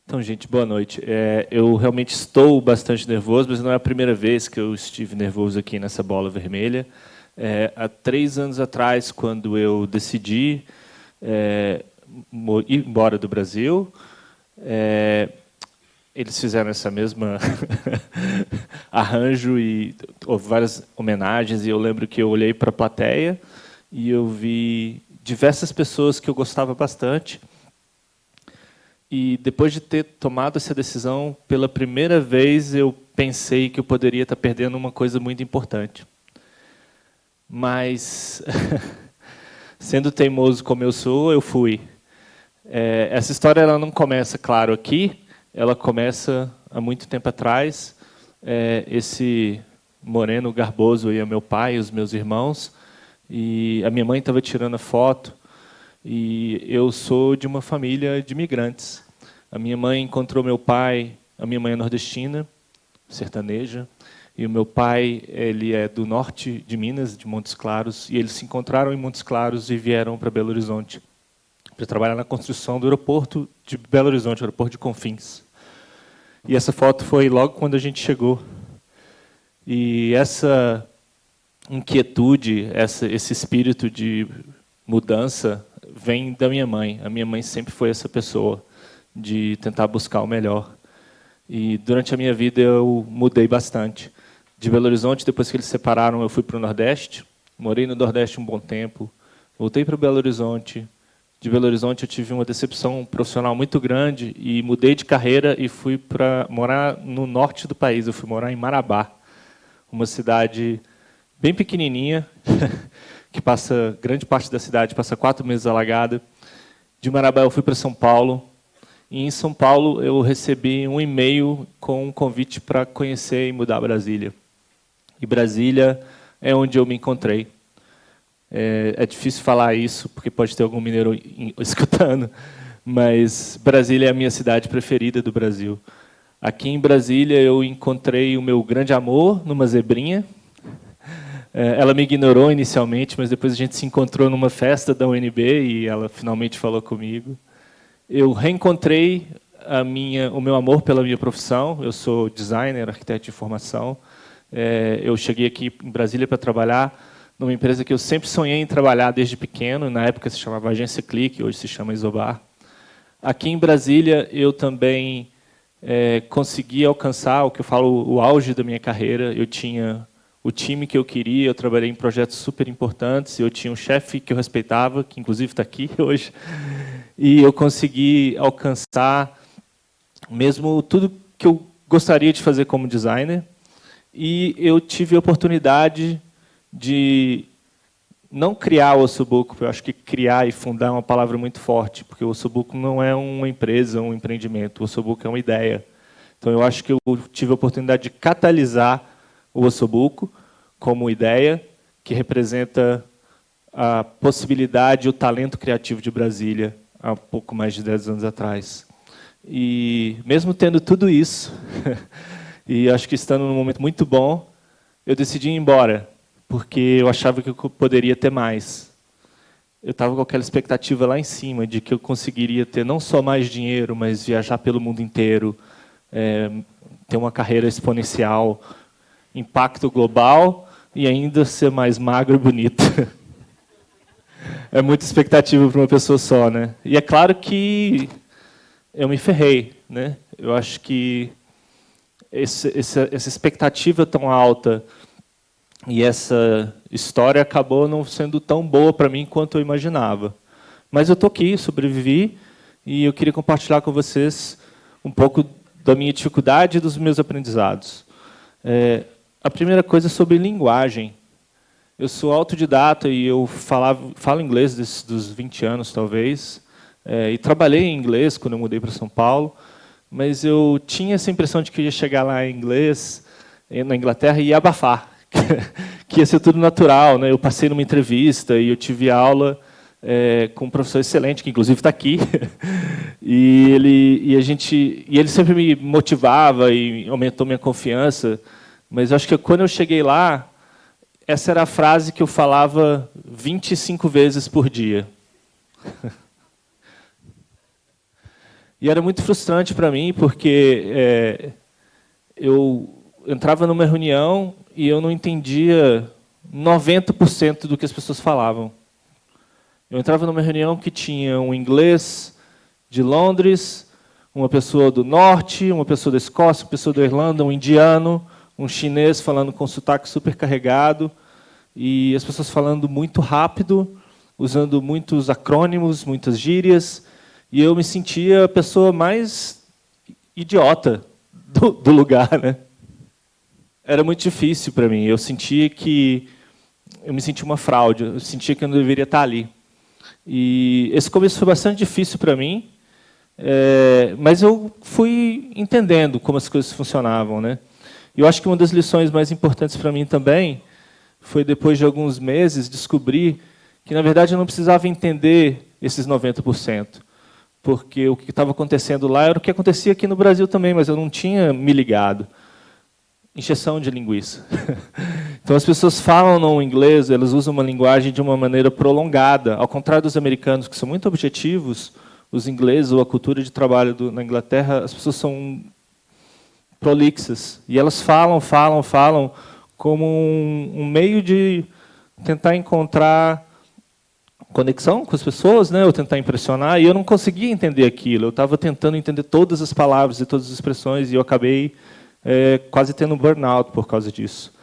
Então, gente, boa noite. Eu realmente estou bastante nervoso, mas não é a primeira vez que eu estive nervoso aqui nessa bola vermelha. Há 3 anos atrás, quando eu decidi ir embora do Brasil, eles fizeram essa mesma arranjo e houve várias homenagens. E eu lembro que eu olhei para a plateia e eu vi diversas pessoas que eu gostava bastante. E depois de ter tomado essa decisão, pela primeira vez eu pensei que eu poderia estar perdendo uma coisa muito importante. Mas, sendo teimoso como eu sou, eu fui. Essa história ela não começa, claro, aqui. Ela começa há muito tempo atrás. Esse moreno garboso aí é meu pai, os meus irmãos. E a minha mãe estava tirando a foto. E eu sou de uma família de imigrantes. A minha mãe encontrou meu pai, a minha mãe é nordestina, sertaneja, e o meu pai ele é do norte de Minas, de Montes Claros, e eles se encontraram em Montes Claros e vieram para Belo Horizonte para trabalhar na construção do aeroporto de Belo Horizonte, aeroporto de Confins. E essa foto foi logo quando a gente chegou. E essa inquietude, esse espírito de mudança vem da minha mãe. A minha mãe sempre foi essa pessoa de tentar buscar o melhor. E durante a minha vida eu mudei bastante. De Belo Horizonte, depois que eles se separaram, eu fui para o Nordeste. Morei no Nordeste um bom tempo. Voltei para Belo Horizonte. De Belo Horizonte eu tive uma decepção profissional muito grande e mudei de carreira e fui para morar no norte do país. Eu fui morar em Marabá, uma cidade bem pequenininha, que passa grande parte da cidade passa 4 meses alagada. De Marabá eu fui para São Paulo. E em São Paulo eu recebi um e-mail com um convite para conhecer e mudar Brasília. E Brasília é onde eu me encontrei. É difícil falar isso porque pode ter algum mineiro escutando, mas Brasília é a minha cidade preferida do Brasil. Aqui em Brasília eu encontrei o meu grande amor numa zebrinha. Ela me ignorou inicialmente, mas depois a gente se encontrou numa festa da UNB e ela finalmente falou comigo. Eu reencontrei o meu amor pela minha profissão. Eu sou designer, arquiteto de formação. Eu cheguei aqui em Brasília para trabalhar numa empresa que eu sempre sonhei em trabalhar desde pequeno. Na época se chamava Agência Clique, hoje se chama Isobar. Aqui em Brasília eu também consegui alcançar o que eu falo, o auge da minha carreira. Eu tinha o time que eu queria, eu trabalhei em projetos super importantes, eu tinha um chefe que eu respeitava, que inclusive está aqui hoje, e eu consegui alcançar mesmo tudo que eu gostaria de fazer como designer, e eu tive a oportunidade de não criar o Ossobuco. Eu acho que criar e fundar é uma palavra muito forte, porque o Ossobuco não é uma empresa, um empreendimento, o Ossobuco é uma ideia. Então, eu acho que eu tive a oportunidade de catalisar o Ossobuco como ideia que representa a possibilidade e o talento criativo de Brasília há pouco mais de 10 anos atrás. E mesmo tendo tudo isso, e acho que estando num momento muito bom, eu decidi ir embora, porque eu achava que eu poderia ter mais. Eu estava com aquela expectativa lá em cima de que eu conseguiria ter não só mais dinheiro, mas viajar pelo mundo inteiro, ter uma carreira exponencial, impacto global e ainda ser mais magro e bonito. É muita expectativa para uma pessoa só, né? E é claro que eu me ferrei, né? Eu acho que essa expectativa tão alta e essa história acabou não sendo tão boa para mim quanto eu imaginava. Mas eu estou aqui, sobrevivi, e eu queria compartilhar com vocês um pouco da minha dificuldade e dos meus aprendizados. A primeira coisa é sobre linguagem. Eu sou autodidata e eu falo inglês desde os 20 anos, talvez, e trabalhei em inglês quando eu mudei para São Paulo, mas eu tinha essa impressão de que eu ia chegar lá em inglês, na Inglaterra, e ia abafar, que ia ser tudo natural, né? Eu passei numa entrevista e eu tive aula com um professor excelente, que inclusive está aqui, e ele sempre me motivava e aumentou minha confiança, mas eu acho que quando eu cheguei lá, essa era a frase que eu falava 25 vezes por dia. E era muito frustrante para mim, porque eu entrava numa reunião e eu não entendia 90% do que as pessoas falavam. Eu entrava numa reunião que tinha um inglês de Londres, uma pessoa do norte, uma pessoa da Escócia, uma pessoa da Irlanda, um indiano, um chinês falando com sotaque super carregado, e as pessoas falando muito rápido, usando muitos acrônimos, muitas gírias, e eu me sentia a pessoa mais idiota do lugar, né? Era muito difícil para mim. Eu sentia que eu me sentia uma fraude. Eu sentia que eu não deveria estar ali. E esse começo foi bastante difícil para mim, mas eu fui entendendo como as coisas funcionavam, né? E eu acho que uma das lições mais importantes para mim também foi, depois de alguns meses, descobrir que, na verdade, eu não precisava entender esses 90%. Porque o que estava acontecendo lá era o que acontecia aqui no Brasil também, mas eu não tinha me ligado. Encheção de linguiça. Então, as pessoas falam no inglês, elas usam uma linguagem de uma maneira prolongada. Ao contrário dos americanos, que são muito objetivos, os ingleses, ou a cultura de trabalho na Inglaterra, as pessoas são prolixas. E elas falam como um meio de tentar encontrar conexão com as pessoas, né, ou tentar impressionar, e eu não conseguia entender aquilo. Eu estava tentando entender todas as palavras e todas as expressões, e eu acabei quase tendo um burnout por causa disso.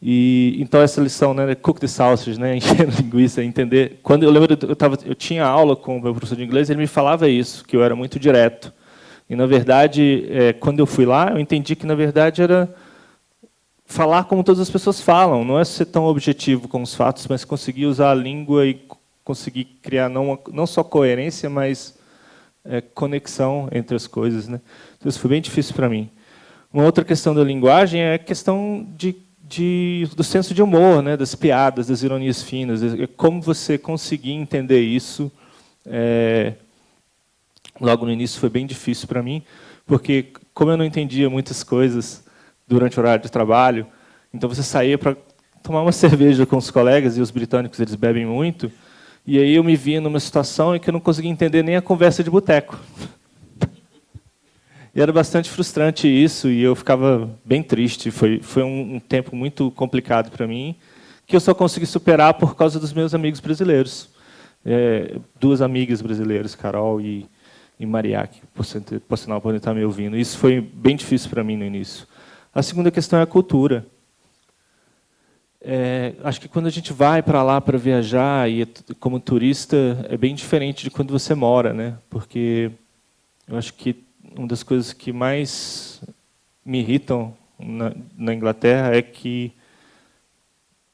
E então essa lição, né, cook the sausage, né, encher linguiça, entender. Quando eu lembro, eu tinha aula com o meu professor de inglês, ele me falava isso, que eu era muito direto. E na verdade, quando eu fui lá, eu entendi que na verdade era falar como todas as pessoas falam, não é ser tão objetivo com os fatos, mas conseguir usar a língua e conseguir criar não só coerência, mas conexão entre as coisas, né? Então isso foi bem difícil para mim. Uma outra questão da linguagem é a questão do senso de humor, né, das piadas, das ironias finas. Como você conseguir entender isso. Logo no início foi bem difícil para mim, porque como eu não entendia muitas coisas durante o horário de trabalho, então você saía para tomar uma cerveja com os colegas, e os britânicos eles bebem muito, e aí eu me via numa situação em que eu não conseguia entender nem a conversa de boteco. E era bastante frustrante isso, e eu ficava bem triste. Foi um tempo muito complicado para mim, que eu só consegui superar por causa dos meus amigos brasileiros. Duas amigas brasileiras, Carol e Maria, que, por sinal, podem estar me ouvindo. Isso foi bem difícil para mim no início. A segunda questão é a cultura. Acho que quando a gente vai para lá para viajar, e como turista, é bem diferente de quando você mora, né? Porque eu acho que uma das coisas que mais me irritam na Inglaterra é que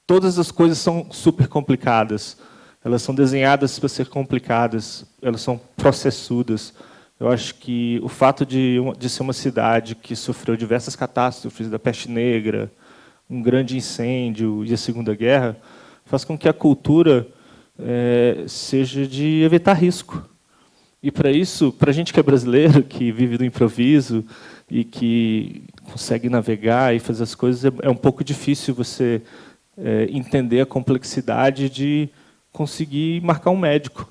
todas as coisas são super complicadas. Elas são desenhadas para ser complicadas, elas são processudas. Eu acho que o fato de ser uma cidade que sofreu diversas catástrofes, da peste negra, um grande incêndio e a Segunda Guerra, faz com que a cultura seja de evitar risco. E, para isso, para a gente que é brasileiro, que vive do improviso e que consegue navegar e fazer as coisas, é um pouco difícil você entender a complexidade de conseguir marcar um médico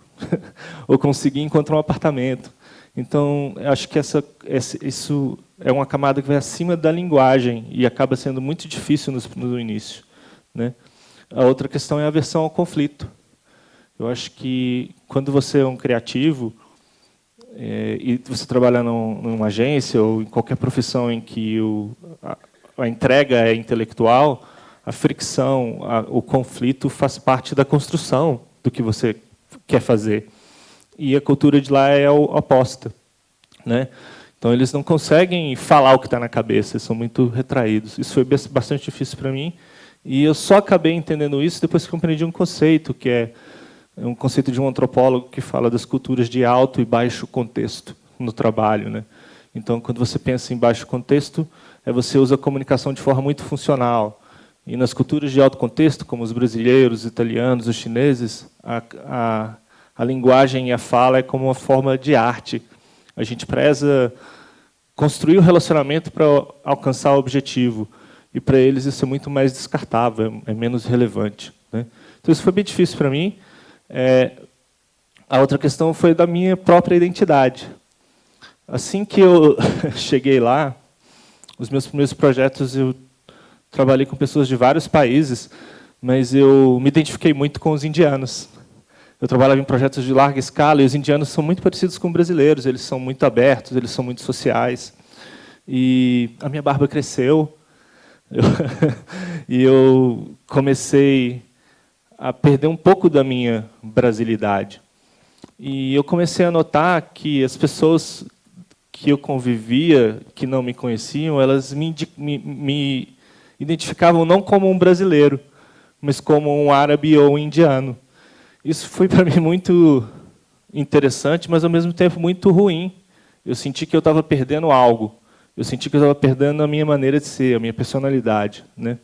ou conseguir encontrar um apartamento. Então, acho que isso é uma camada que vai acima da linguagem e acaba sendo muito difícil no início, né? A outra questão é a aversão ao conflito. Eu acho que, quando você é um criativo, e você trabalha numa agência ou em qualquer profissão em que a entrega é intelectual, a fricção, o conflito faz parte da construção do que você quer fazer. E a cultura de lá é oposta, né? Então, eles não conseguem falar o que está na cabeça, eles são muito retraídos. Isso foi bastante difícil para mim, e eu só acabei entendendo isso depois que compreendi um conceito, que é um conceito de um antropólogo que fala das culturas de alto e baixo contexto no trabalho, né? Então, quando você pensa em baixo contexto, você usa a comunicação de forma muito funcional. E nas culturas de alto contexto, como os brasileiros, os italianos, os chineses, a linguagem e a fala é como uma forma de arte. A gente preza construir o relacionamento para alcançar o objetivo. E, para eles, isso é muito mais descartável, é menos relevante, né? Então, isso foi bem difícil para mim. A outra questão foi da minha própria identidade. Assim que eu cheguei lá, os meus primeiros projetos, eu trabalhei com pessoas de vários países, mas eu me identifiquei muito com os indianos. Eu trabalhava em projetos de larga escala, e os indianos são muito parecidos com brasileiros, eles são muito abertos, eles são muito sociais. E a minha barba cresceu, e eu comecei a perder um pouco da minha brasilidade. E eu comecei a notar que as pessoas que eu convivia, que não me conheciam, elas me identificavam não como um brasileiro, mas como um árabe ou um indiano. Isso foi para mim muito interessante, mas ao mesmo tempo muito ruim. Eu senti que eu estava perdendo algo. Eu senti que eu estava perdendo a minha maneira de ser, a minha personalidade, né?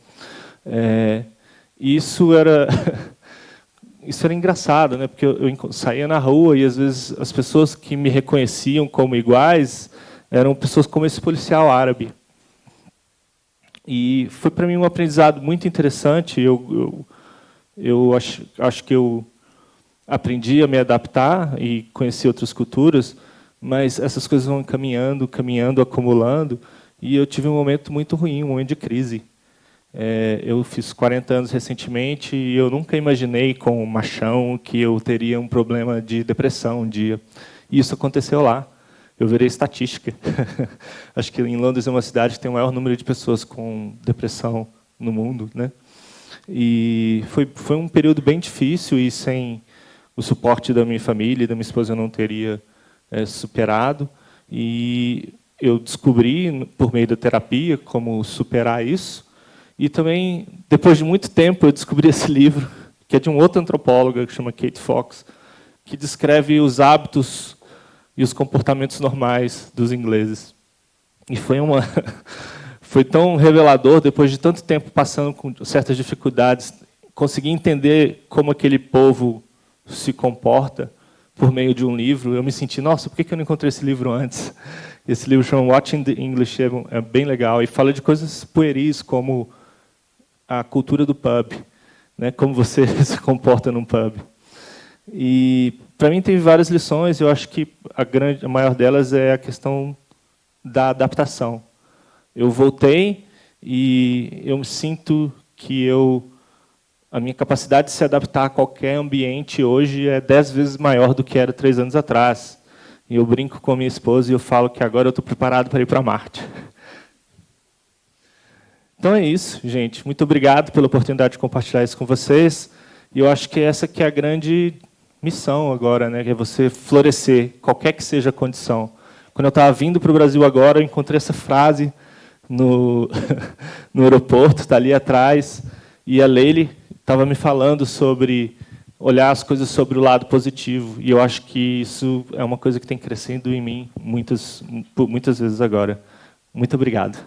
Isso era isso era engraçado, né? Porque eu saía na rua e às vezes as pessoas que me reconheciam como iguais eram pessoas como esse policial árabe. E foi para mim um aprendizado muito interessante. Eu acho que eu aprendi a me adaptar e conheci outras culturas, mas essas coisas vão caminhando, caminhando, acumulando, e eu tive um momento muito ruim, um momento de crise. Eu fiz 40 anos recentemente e eu nunca imaginei, com o machão, que eu teria um problema de depressão um dia. E isso aconteceu lá. Eu virei estatística. Acho que em Londres é uma cidade que tem o maior número de pessoas com depressão no mundo, né? E foi um período bem difícil e sem o suporte da minha família e da minha esposa eu não teria superado. E eu descobri, por meio da terapia, como superar isso. E também, depois de muito tempo, eu descobri esse livro, que é de uma outra antropóloga, que chama Kate Fox, que descreve os hábitos e os comportamentos normais dos ingleses. E foi tão revelador, depois de tanto tempo passando com certas dificuldades, conseguir entender como aquele povo se comporta por meio de um livro. Eu me senti, nossa, por que eu não encontrei esse livro antes? Esse livro chama Watching the English, é bem legal, e fala de coisas pueris, como a cultura do pub, né? Como você se comporta num pub. E, para mim, teve várias lições, eu acho que a maior delas é a questão da adaptação. Eu voltei e eu me sinto que a minha capacidade de se adaptar a qualquer ambiente hoje é 10 vezes maior do que era 3 anos atrás. E eu brinco com a minha esposa e eu falo que agora eu estou preparado para ir para Marte. Então é isso, gente. Muito obrigado pela oportunidade de compartilhar isso com vocês. E eu acho que essa que é a grande missão agora, né? Que é você florescer, qualquer que seja a condição. Quando eu estava vindo para o Brasil agora, eu encontrei essa frase no aeroporto, está ali atrás, e a Leile estava me falando sobre olhar as coisas sobre o lado positivo. E eu acho que isso é uma coisa que tem crescendo em mim muitas vezes agora. Muito obrigado.